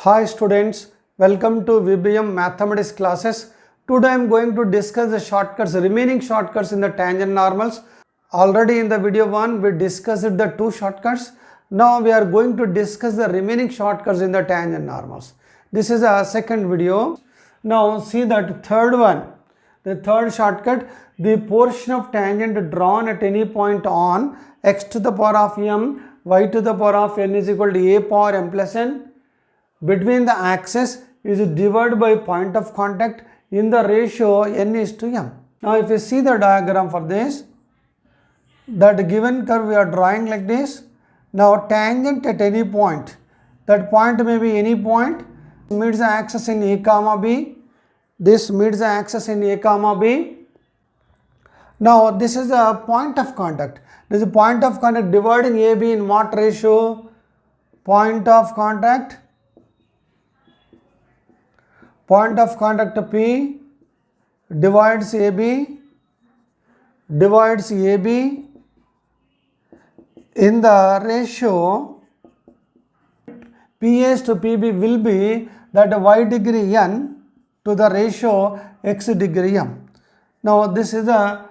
Hi students, welcome to VBM Mathematics classes. Today I am going to discuss the remaining shortcuts in the tangent normals. Already in the video 1 we discussed the two shortcuts. Now we are going to discuss the remaining shortcuts in the tangent normals. This is a second video. Now see that third one. The third shortcut, the portion of tangent drawn at any point on x to the power of m, y to the power of n is equal to a power m plus n between the axis is divided by point of contact in the ratio n is to m. Now if you see the diagram for this, that given curve we are drawing like this. Now tangent at any point, that point may be any point, meets the axis in a comma b, this meets the axis in a comma b. Now this is a point of contact. This is a point of contact dividing AB in what ratio? Point of contact P divides AB in the ratio PS to PB will be that y degree n to the ratio x degree m. Now this is the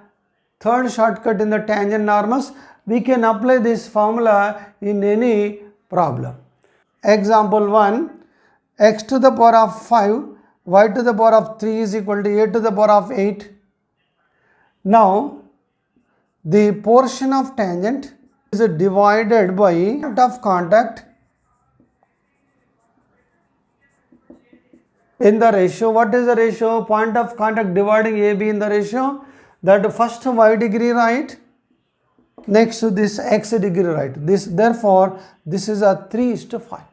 third shortcut in the tangent normals. We can apply this formula in any problem. Example 1, x to the power of 5, y to the power of 3 is equal to a to the power of 8. Now the portion of tangent is divided by point of contact in the ratio. What is the ratio? Point of contact dividing AB in the ratio, that first y degree right, next to this x degree right. Therefore this is a 3:5.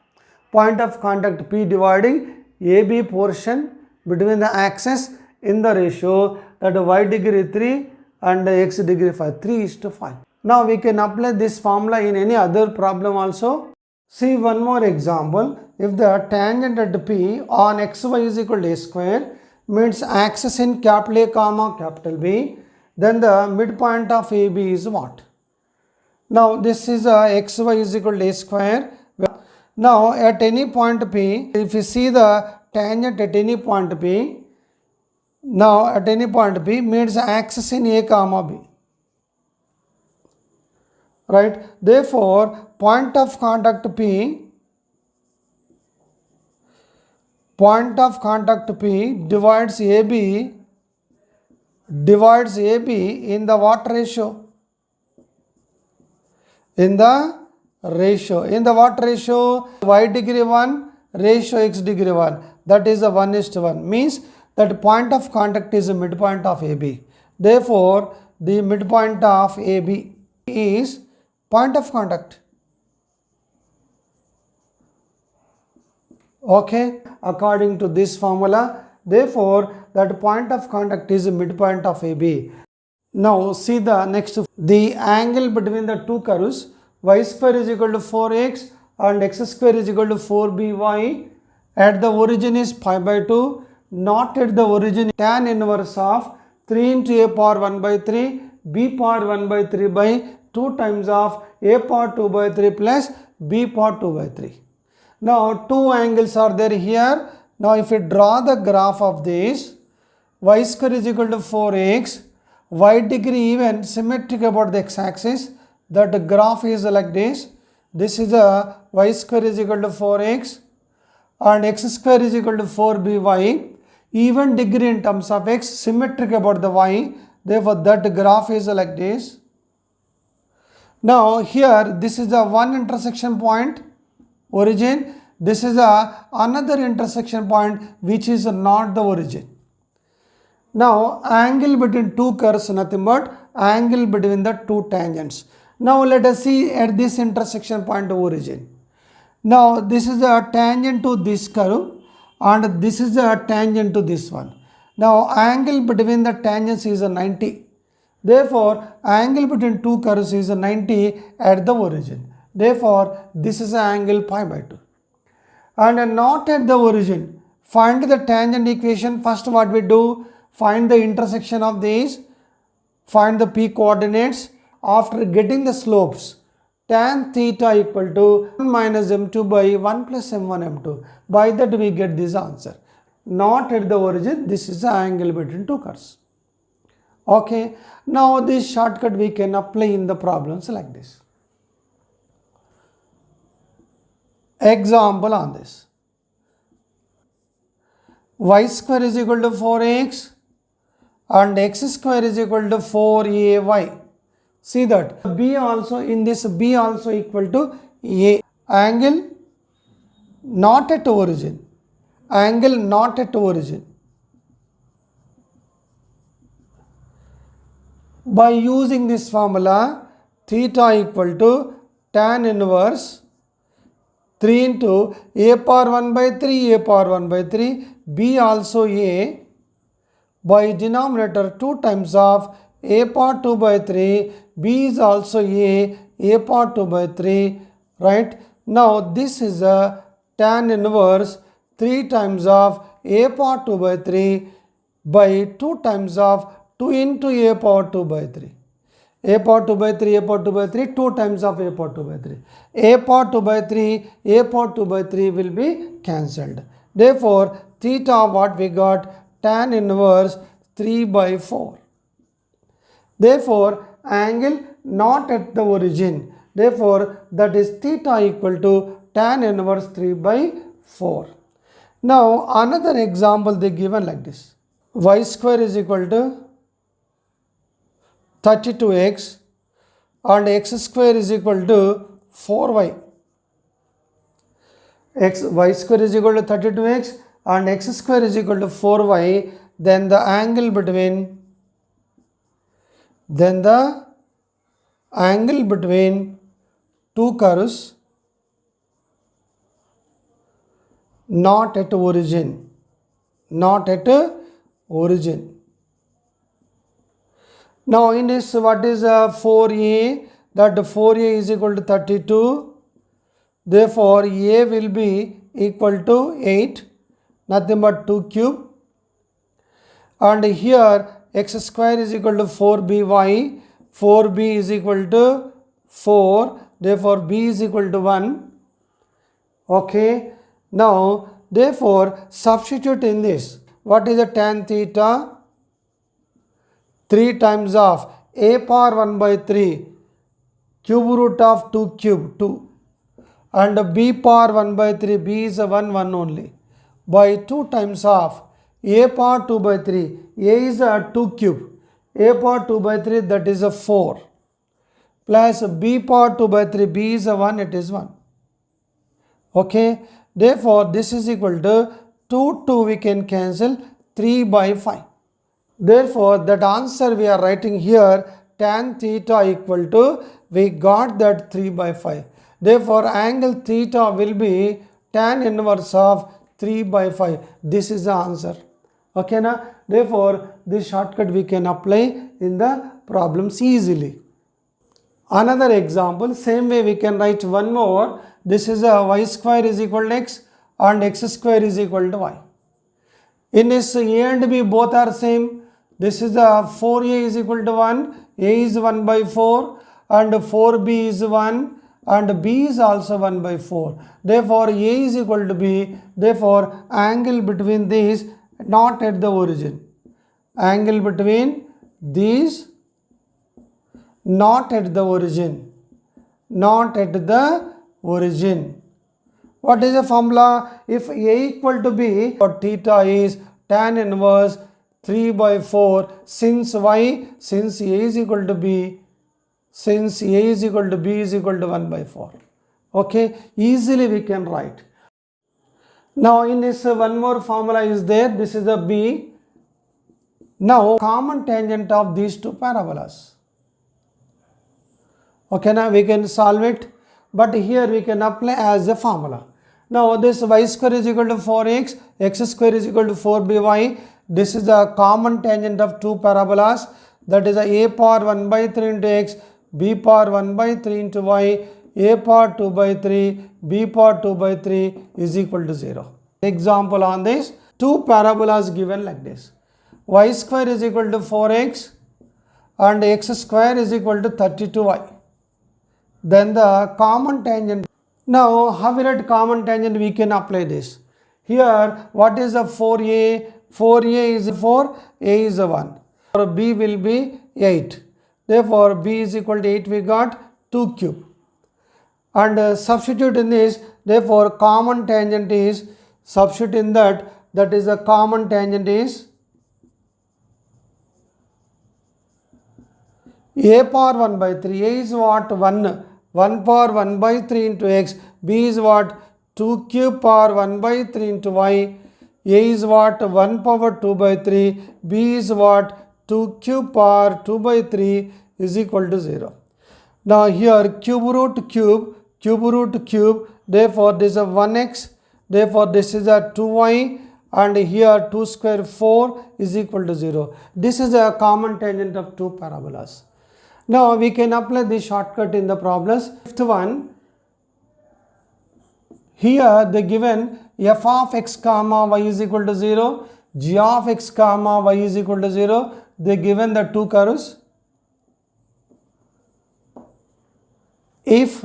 Point of contact P dividing AB portion between the axis in the ratio, that y degree 3 and x degree 5, 3:5. Now we can apply this formula in any other problem also. See one more example. If the tangent at P on xy is equal to a square meets axis in capital A comma capital B, then the midpoint of AB is what? Now this is xy is equal to a square. Now at any point P, if you see the tangent at any point P, now at any point P meets axis in A comma B, right? Therefore point of contact P divides AB in the what ratio? In the what ratio? Y degree 1 ratio x degree 1, that is a 1:1, means that point of contact is the midpoint of AB. Therefore the midpoint of AB is point of contact. Okay, according to this formula, therefore that point of contact is the midpoint of AB. Now see the next, the angle between the two curves, y square is equal to 4x and x square is equal to 4by, at the origin is pi by 2, not at the origin, tan inverse of 3 into a power 1 by 3, b power 1 by 3 by 2 times of a power 2 by 3 plus b power 2 by 3. Now two angles are there here. Now if you draw the graph of this, y square is equal to 4x, y degree even symmetric about the x-axis, that graph is like this. This is a y square is equal to 4x and x square is equal to 4by, even degree in terms of x, symmetric about the y, therefore that graph is like this. Now here this is a one intersection point, origin, this is another intersection point which is not the origin. Now angle between two curves, nothing but angle between the two tangents. Now let us see at this intersection point of origin. Now this is a tangent to this curve and this is a tangent to this one. Now angle between the tangents is 90. Therefore angle between two curves is 90 at the origin. Therefore this is an angle pi by 2. And not at the origin. Find the tangent equation. First what we do, find the intersection of these, find the p coordinates. After getting the slopes, tan theta equal to 1 minus m2 by 1 plus m1 m2. By that we get this answer. Not at the origin, this is the angle between two curves. Okay, now this shortcut we can apply in the problems like this. Example on this. Y square is equal to 4x and x square is equal to 4ay. See that b also, in this b also equal to a. Angle not at origin. Angle not at origin. By using this formula, theta equal to tan inverse 3 into a power 1 by 3, a power 1 by 3, b also a, by denominator 2 times of a power 2 by 3, b is also a power 2 by 3, right? Now this is a tan inverse 3 times of a power 2 by 3 by 2 times of 2 into a power 2 by 3. A power 2 by 3, a power 2 by 3, 2 times of a power 2 by 3. A power 2 by 3, a power 2 by 3 will be cancelled. Therefore, theta what we got? Tan inverse 3 by 4. Therefore, angle not at the origin. Therefore, that is theta equal to tan inverse 3 by 4. Now, another example they given like this. Y square is equal to 32x and x square is equal to 4y. Y square is equal to 32x and x square is equal to 4y. Then the angle between two curves not at origin. Not at origin. Now in this, what is 4a? That 4a is equal to 32. Therefore, a will be equal to 8, nothing but 2 cube. And here x square is equal to 4by. 4b is equal to 4. Therefore, b is equal to 1. Okay. Now, therefore, substitute in this. What is the tan theta? 3 times of a power 1 by 3 cube root of 2 cube 2 and b power 1 by 3, b is a 1 only, by 2 times of a power 2 by 3, a is a 2 cube, a power 2 by 3 that is a 4 plus b power 2 by 3, b is a 1, it is 1. Okay, therefore this is equal to 2 we can cancel, 3 by 5. Therefore, that answer we are writing here, tan theta equal to, we got that 3 by 5. Therefore, angle theta will be tan inverse of 3 by 5. This is the answer. Okay, na? Therefore, this shortcut we can apply in the problems easily. Another example, same way we can write one more. This is a y square is equal to x and x square is equal to y. In this, a and b both are same. This is a 4a is equal to 1, a is 1 by 4 and 4b is 1 and b is also 1 by 4. Therefore, a is equal to b. Therefore, angle between these not at the origin. Angle between these not at the origin. Not at the origin. What is the formula? If a equal to b, or theta is tan inverse 3 by 4, since y, since a is equal to b, since a is equal to b is equal to 1 by 4. Okay, easily we can write. Now in this one more formula is there, this is a b. Now common tangent of these two parabolas. Okay, now we can solve it, but here we can apply as a formula. Now this y square is equal to 4x, x square is equal to 4by. This is the common tangent of two parabolas, that is a power 1 by 3 into x, b power 1 by 3 into y, a power 2 by 3, b power 2 by 3 is equal to 0. Example on this, two parabolas given like this. Y square is equal to 4x and x square is equal to 32y. then the common tangent. Now how we write common tangent, we can apply this. Here what is the 4a? 4a is 4, a is 1. For b will be 8. Therefore b is equal to 8, we got 2 cube. And substitute in this, therefore common tangent is, substitute in that is the common tangent is a power 1 by 3. A is what? 1 power 1 by 3 into x. B is what? 2 cube power 1 by 3 into y. A is what? 1 power 2 by 3. B is what? 2 cube power 2 by 3 is equal to 0. Now here cube root cube, cube root cube, therefore this is a 1x, therefore this is a 2y, and here 2 square 4 is equal to 0. This is a common tangent of two parabolas. Now we can apply this shortcut in the problems. Fifth one, here they given f of x comma y is equal to 0, g of x comma y is equal to 0. They given the two curves. If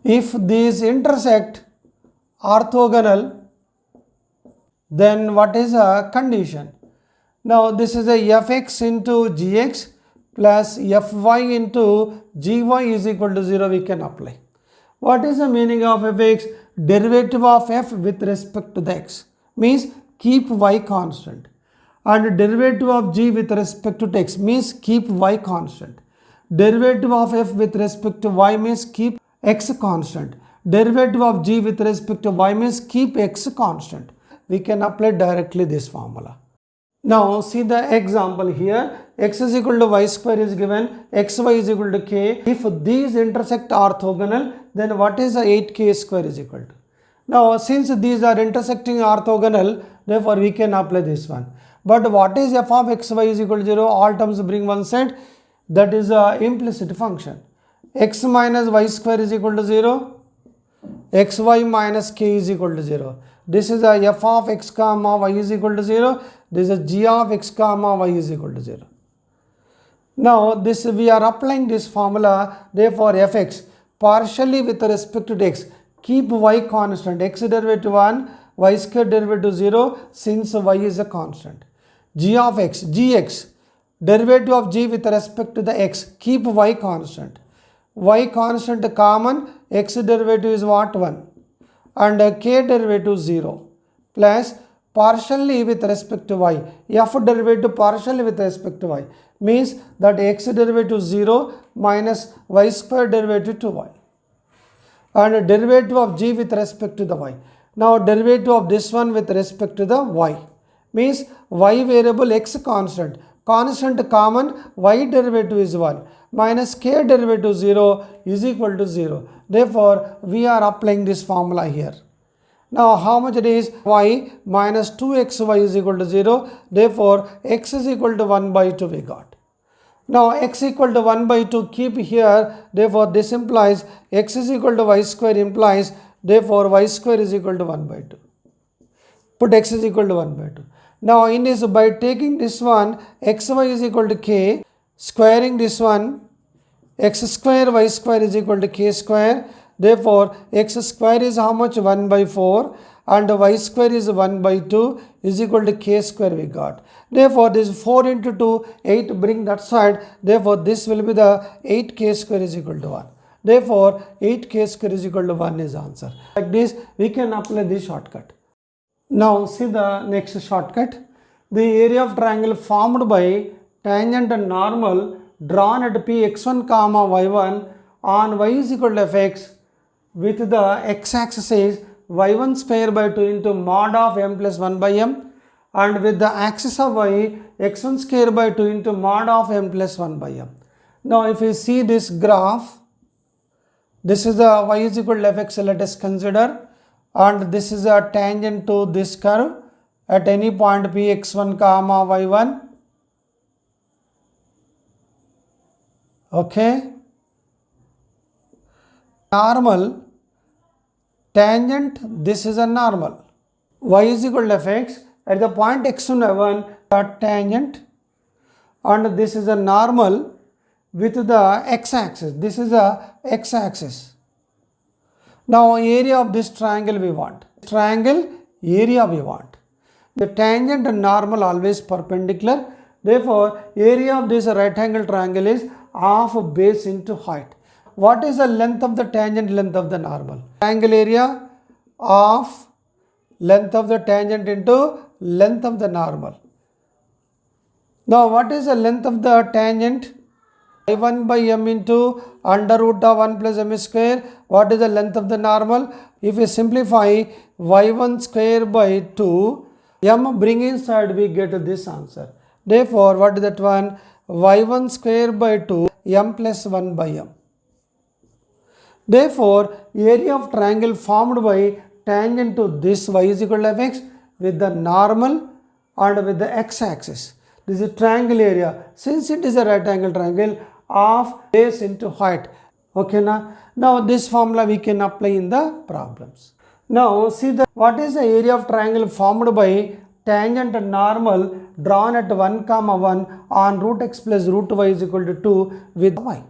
these intersect orthogonal, then what is a condition? Now this is a fx into gx plus fy into gy is equal to 0, we can apply. What is the meaning of fx? Derivative of f with respect to the x, means keep y constant, and derivative of g with respect to x means keep y constant. Derivative of f with respect to y means keep x constant. Derivative of g with respect to y means keep x constant. We can apply directly this formula. Now see the example here. X is equal to y square is given, xy is equal to k. If these intersect orthogonal, then what is the 8k square is equal to? Now since these are intersecting orthogonal, therefore we can apply this one. But what is f of xy is equal to 0? All terms bring one side. That is a implicit function. X minus y square is equal to 0. Xy minus k is equal to 0. This is a f of x comma y is equal to 0. This is g of x comma y is equal to 0. Now this we are applying this formula. Therefore fx partially with respect to x, keep y constant. X derivative 1, y square derivative 0, since y is a constant. G of x, gx, derivative of g with respect to the x, keep y constant. Y constant common, x derivative is what? 1, and k derivative 0, plus partially with respect to y, f derivative partially with respect to y, means that x derivative 0 minus y square derivative to y, and derivative of g with respect to the y. Now derivative of this one with respect to the y, means y variable x constant, constant common, y derivative is 1 minus k derivative 0 is equal to 0. Therefore we are applying this formula here. Now how much it is? Y minus 2xy is equal to 0. Therefore x is equal to 1 by 2 we got. Now x equal to 1 by 2 keep here. Therefore this implies x is equal to y square implies, therefore y square is equal to 1 by 2. Put x is equal to 1 by 2. Now in this, by taking this one, xy is equal to k, squaring this one, x square y square is equal to k square. Therefore x square is how much? 1 by 4, and y square is 1 by 2 is equal to k square we got. Therefore this 4 into 2, 8, bring that side. Therefore this will be the 8k square is equal to 1. Therefore 8k square is equal to 1 is answer. Like this we can apply this shortcut. Now see the next shortcut. The area of triangle formed by tangent and normal drawn at p x1 comma y1 on y is equal to fx, with the x-axis is y1 square by 2 into mod of m plus 1 by m, and with the axis of y x1 square by 2 into mod of m plus 1 by m. Now if you see this graph, this is the y is equal to fx, let us consider, and this is a tangent to this curve at any point p x1 comma y1. Okay. Normal, tangent, this is a normal. Y is equal to fx at the point x1 y1, tangent, and this is a normal. with the x-axis. This is the x-axis. Now area of this triangle we want. Triangle area we want. The tangent and normal always perpendicular. Therefore, area of this right angle triangle is half base into height. What is the length of the tangent, length of the normal? Triangle area of length of the tangent into length of the normal. Now, what is the length of the tangent? I1 by m into under root of 1 plus m square. What is the length of the normal? If we simplify y1 square by 2, m bring inside, we get this answer. Therefore, what is that one? y1 square by 2 m plus 1 by m. Therefore, area of triangle formed by tangent to this y is equal to fx with the normal and with the x-axis. This is triangle area. Since it is a right angle triangle, of base into height. Okay, now this formula we can apply in the problems. Now see what is the area of triangle formed by tangent and normal drawn at 1, 1 on root x plus root y is equal to 2 with y.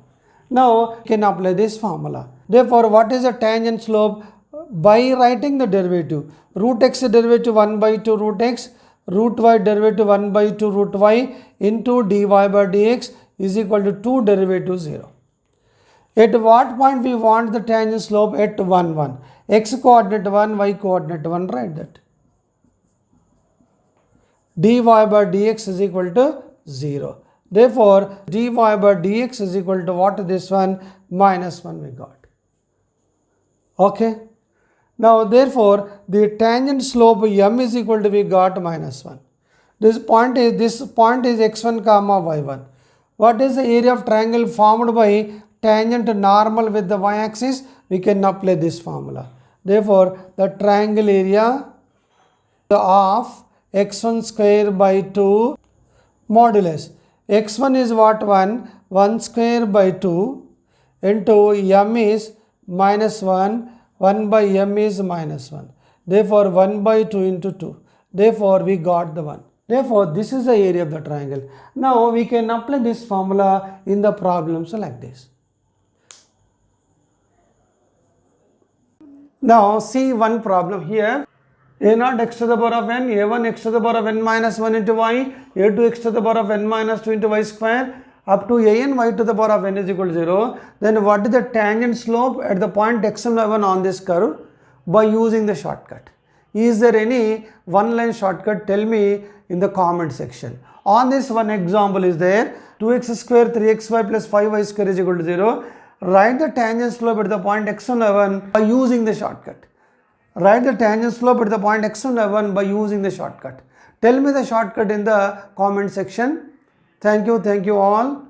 Now we can apply this formula. Therefore, what is the tangent slope? By writing the derivative, root x derivative 1 by 2 root x, root y derivative 1 by 2 root y into dy by dx is equal to 2 derivative 0. At what point we want the tangent slope? At 1, 1. X coordinate 1, y coordinate 1, write that. dy by dx is equal to 0. Therefore, dy by dx is equal to what? This one, minus 1 we got. Okay. Now, therefore, the tangent slope m is equal to we got minus 1. This point is x1 comma y1. What is the area of triangle formed by tangent normal with the y-axis? We can apply this formula. Therefore, the triangle area of x1 square by 2 modulus. x1 is what? 1 square by 2 into m is minus 1. 1 by m is minus 1. Therefore, 1 by 2 into 2. Therefore, we got the 1. Therefore, this is the area of the triangle. Now, we can apply this formula in the problems like this. Now, see one problem here. a0 x to the power of n, a1 x to the power of n minus 1 into y, a2 x to the power of n minus 2 into y square, up to a n y to the power of n is equal to 0. Then what is the tangent slope at the point x1 y1 on this curve by using the shortcut? Is there any one line shortcut? Tell me in the comment section. On this one example is there, 2x square 3xy plus 5y square is equal to 0. Write the tangent slope at the point x1 y1 by using the shortcut. Write the tangent slope at the point x1 y1 by using the shortcut. Tell me the shortcut in the comment section. Thank you all.